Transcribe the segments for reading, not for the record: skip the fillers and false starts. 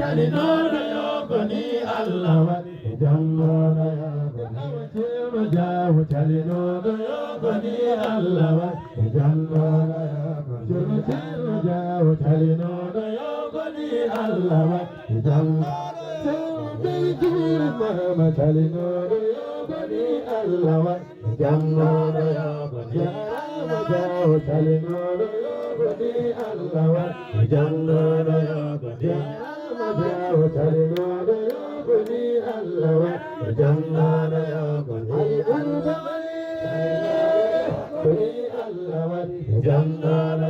Chalinodo yogoni Allah wali jannona yogoni Jawu chalinodo yogoni Allah wali jannona yogoni Jawu chalinodo yogoni Allah wali jannona Mama chalinodo yogoni Allah wali jannona yogoni Jawu chalinodo yogoni Allah wali jannona yogoni Jawu chalinodo yogoni Allah wali jannona yogoni Allah wali jannona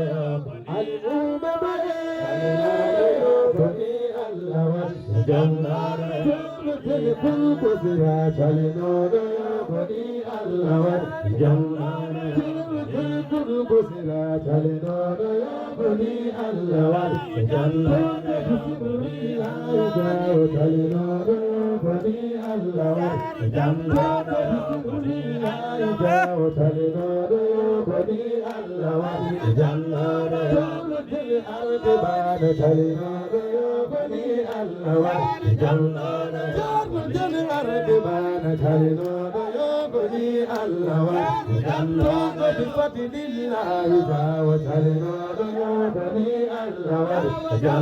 yogoni Allah wali jannona Kulkusira chalinodo yogoni Allah wali jannona Kulkusira chalinodo yogoni Allah wali jannona Jawu chalinodo yogoni Allah wali jannona Jawu chalinodo yogoni Allah wali jannona Al-Qibana chalinodo yogoni Allah wali jannona Al-Qibana chalinodo yogoni Allah wali jannona Bi-fadlillahi jawu chalinodo yogoni Allah wali jannona